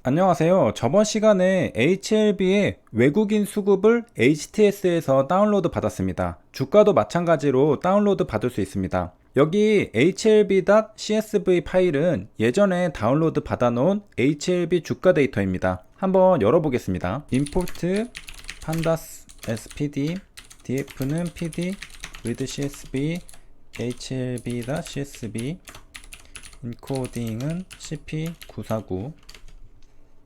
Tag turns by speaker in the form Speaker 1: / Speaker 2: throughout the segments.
Speaker 1: 안녕하세요. 저번 시간에 HLB의 외국인 수급을 HTS에서 다운로드 받았습니다. 주가도 마찬가지로 다운로드 받을 수 있습니다. 여기 hlb.csv 파일은 예전에 다운로드 받아놓은 HLB 주가 데이터입니다. 한번 열어보겠습니다. import pandas spd df는 pd with csv hlb.csv encoding은 cp949.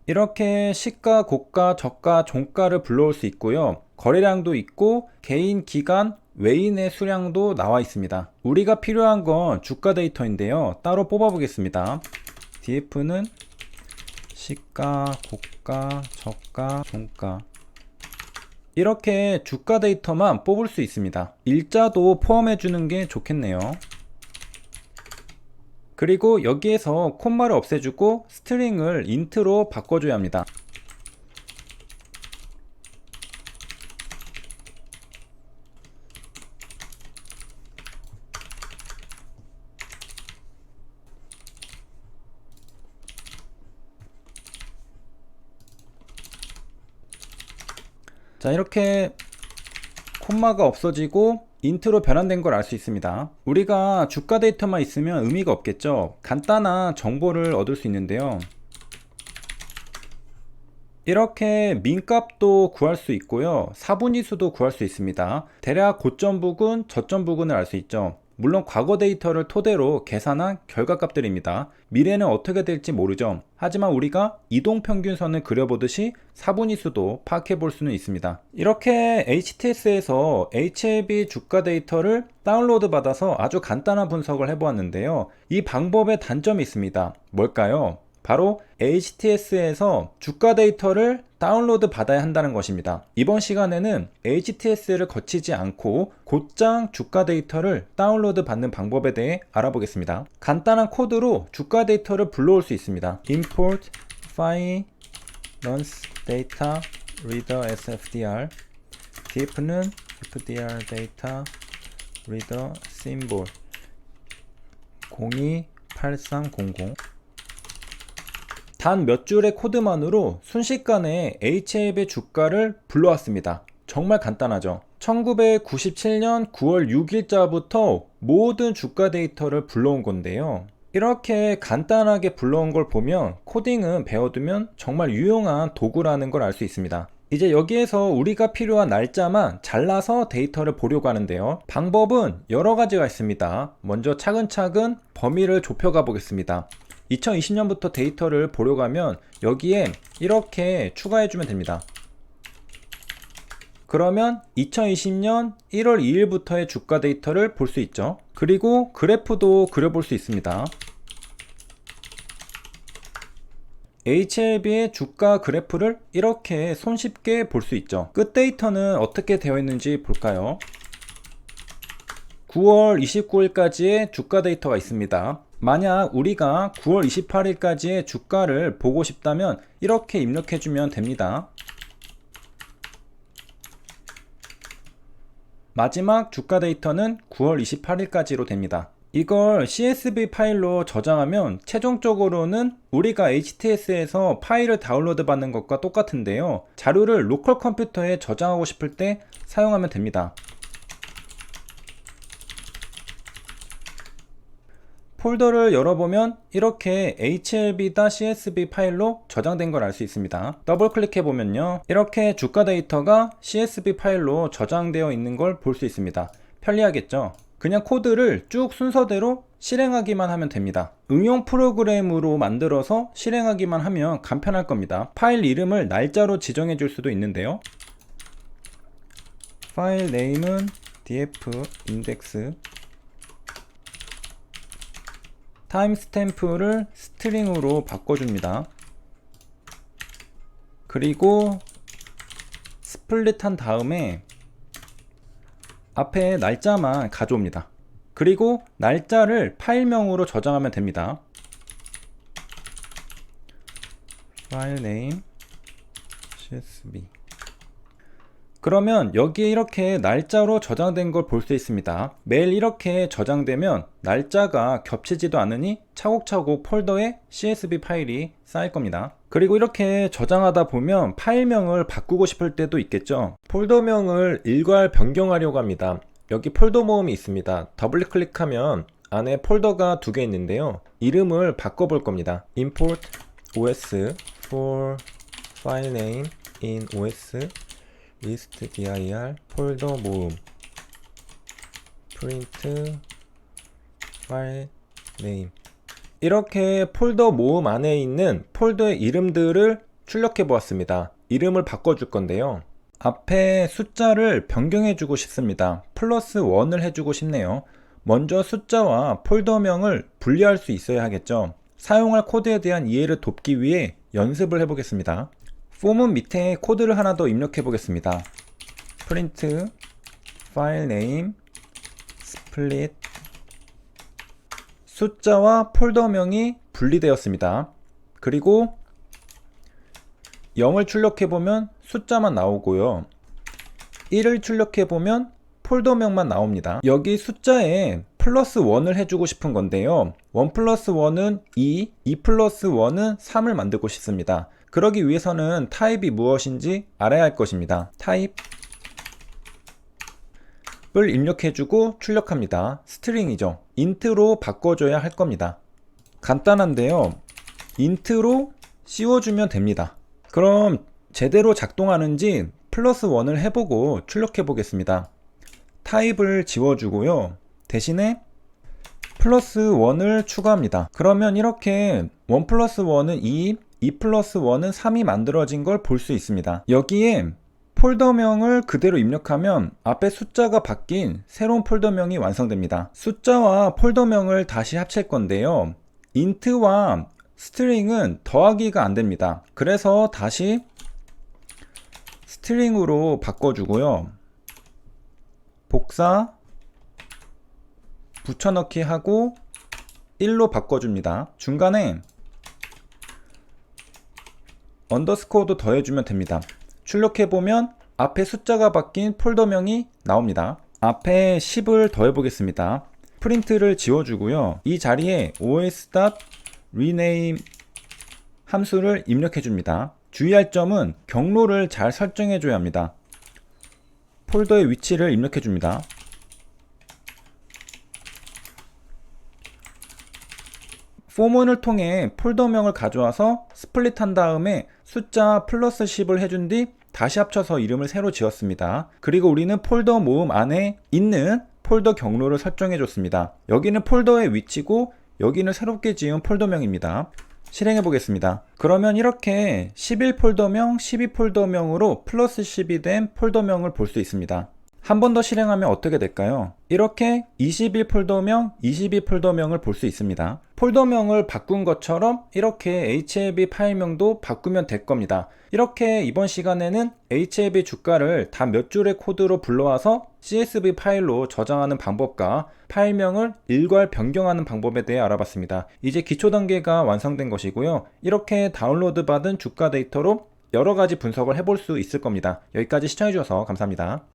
Speaker 1: 이렇게 시가, 고가, 저가, 종가를 불러올 수 있고요. 거래량도 있고 개인, 기간, 외인의 수량도 나와 있습니다. 우리가 필요한 건 주가 데이터인데요. 따로 뽑아 보겠습니다. df는 시가, 고가, 저가, 종가. 이렇게 주가 데이터만 뽑을 수 있습니다. 일자도 포함해 주는 게 좋겠네요. 그리고 여기에서 콤마를 없애주고 스트링을 인트로 바꿔줘야 합니다. 자, 이렇게 콤마가 없어지고 인트로 변환된 걸 알 수 있습니다. 우리가 주가 데이터만 있으면 의미가 없겠죠. 간단한 정보를 얻을 수 있는데요. 이렇게 민값도 구할 수 있고요. 사분위수도 구할 수 있습니다. 대략 고점 부근, 저점 부근을 알 수 있죠. 물론 과거 데이터를 토대로 계산한 결과값들입니다. 미래는 어떻게 될지 모르죠. 하지만 우리가 이동평균선을 그려보듯이 사분위수도 파악해 볼 수는 있습니다. 이렇게 HTS에서 HLB 주가 데이터를 다운로드 받아서 아주 간단한 분석을 해보았는데요. 이 방법에 단점이 있습니다. 뭘까요? 바로 HTS에서 주가 데이터를 다운로드 받아야 한다는 것입니다. 이번 시간에는 HTS를 거치지 않고 곧장 주가 데이터를 다운로드 받는 방법에 대해 알아보겠습니다. 간단한 코드로 주가 데이터를 불러올 수 있습니다. import finance data reader sfdr df는 fdr data reader symbol 028300. 단 몇 줄의 코드만으로 순식간에 HLB 주가를 불러왔습니다. 정말 간단하죠. 1997년 9월 6일자부터 모든 주가 데이터를 불러온 건데요. 이렇게 간단하게 불러온 걸 보면 코딩은 배워두면 정말 유용한 도구라는 걸 알 수 있습니다. 이제 여기에서 우리가 필요한 날짜만 잘라서 데이터를 보려고 하는데요. 방법은 여러 가지가 있습니다. 먼저 차근차근 범위를 좁혀가 보겠습니다. 2020년부터 데이터를 보려고 하면 여기에 이렇게 추가해주면 됩니다. 그러면 2020년 1월 2일부터의 주가 데이터를 볼 수 있죠. 그리고 그래프도 그려볼 수 있습니다. HLB의 주가 그래프를 이렇게 손쉽게 볼 수 있죠. 끝 데이터는 어떻게 되어 있는지 볼까요? 9월 29일까지의 주가 데이터가 있습니다. 만약 우리가 9월 28일까지의 주가를 보고 싶다면 이렇게 입력해주면 됩니다. 마지막 주가 데이터는 9월 28일까지로 됩니다. 이걸 CSV 파일로 저장하면 최종적으로는 우리가 HTS에서 파일을 다운로드 받는 것과 똑같은데요. 자료를 로컬 컴퓨터에 저장하고 싶을 때 사용하면 됩니다. 폴더를 열어보면 이렇게 hlb.csv 파일로 저장된 걸 알 수 있습니다. 더블 클릭해 보면요, 이렇게 주가 데이터가 CSV 파일로 저장되어 있는 걸 볼 수 있습니다. 편리하겠죠? 그냥 코드를 쭉 순서대로 실행하기만 하면 됩니다. 응용 프로그램으로 만들어서 실행하기만 하면 간편할 겁니다. 파일 이름을 날짜로 지정해 줄 수도 있는데요. 파일 네임은 df index, 타임스탬프를 스트링으로 바꿔줍니다. 그리고 스플릿한 다음에 앞에 날짜만 가져옵니다. 그리고 날짜를 파일명으로 저장하면 됩니다. 파일 네임 csv. 그러면 여기에 이렇게 날짜로 저장된 걸 볼 수 있습니다. 매일 이렇게 저장되면 날짜가 겹치지도 않으니 차곡차곡 폴더에 CSV 파일이 쌓일 겁니다. 그리고 이렇게 저장하다 보면 파일명을 바꾸고 싶을 때도 있겠죠. 폴더명을 일괄 변경하려고 합니다. 여기 폴더 모음이 있습니다. 더블 클릭하면 안에 폴더가 두 개 있는데요. 이름을 바꿔볼 겁니다. import os for file name in os list dir 폴더 모음 print file name. 이렇게 폴더 모음 안에 있는 폴더의 이름들을 출력해 보았습니다. 이름을 바꿔줄 건데요. 앞에 숫자를 변경해 주고 싶습니다. 플러스 1을 해주고 싶네요. 먼저 숫자와 폴더명을 분리할 수 있어야 하겠죠. 사용할 코드에 대한 이해를 돕기 위해 연습을 해보겠습니다. 폼은 밑에 코드를 하나 더 입력해 보겠습니다. print file name split 숫자와 폴더명이 분리되었습니다. 그리고 0을 출력해보면 숫자만 나오고요. 1을 출력해보면 폴더명만 나옵니다. 여기 숫자에 플러스 1을 해주고 싶은 건데요. 1 플러스 1은 2, 2 플러스 1은 3을 만들고 싶습니다. 그러기 위해서는 타입이 무엇인지 알아야 할 것입니다. 타입을 입력해주고 출력합니다. 스트링이죠. 인트로 바꿔줘야 할 겁니다. 간단한데요. 인트로 씌워주면 됩니다. 그럼 제대로 작동하는지 플러스 1을 해보고 출력해 보겠습니다. 타입을 지워주고요. 대신에 플러스 1을 추가합니다. 그러면 이렇게 1 플러스 1은 2, 2 플러스 1은 3이 만들어진 걸 볼 수 있습니다. 여기에 폴더명을 그대로 입력하면 앞에 숫자가 바뀐 새로운 폴더명이 완성됩니다. 숫자와 폴더명을 다시 합칠 건데요. int와 스트링은 더하기가 안 됩니다. 그래서 다시 스트링으로 바꿔주고요. 복사, 붙여넣기 하고 1로 바꿔줍니다. 중간에 언더스코어도 더해주면 됩니다. 출력해보면 앞에 숫자가 바뀐 폴더명이 나옵니다. 앞에 10을 더해보겠습니다. 프린트를 지워주고요. 이 자리에 os.rename 함수를 입력해줍니다. 주의할 점은 경로를 잘 설정해줘야 합니다. 폴더의 위치를 입력해줍니다. 포문을 통해 폴더명을 가져와서 스플릿한 다음에 숫자 플러스 10을 해준 뒤 다시 합쳐서 이름을 새로 지었습니다. 그리고 우리는 폴더 모음 안에 있는 폴더 경로를 설정해 줬습니다. 여기는 폴더의 위치고 여기는 새롭게 지은 폴더명입니다. 실행해 보겠습니다. 그러면 이렇게 11 폴더명, 12 폴더명으로 플러스 10이 된 폴더명을 볼 수 있습니다. 한 번 더 실행하면 어떻게 될까요? 이렇게 21 폴더명, 22 폴더명을 볼 수 있습니다. 폴더명을 바꾼 것처럼 이렇게 HLB 파일명도 바꾸면 될 겁니다. 이렇게 이번 시간에는 HLB 주가를 다 몇 줄의 코드로 불러와서 CSV 파일로 저장하는 방법과 파일명을 일괄 변경하는 방법에 대해 알아봤습니다. 이제 기초 단계가 완성된 것이고요. 이렇게 다운로드 받은 주가 데이터로 여러 가지 분석을 해볼 수 있을 겁니다. 여기까지 시청해주셔서 감사합니다.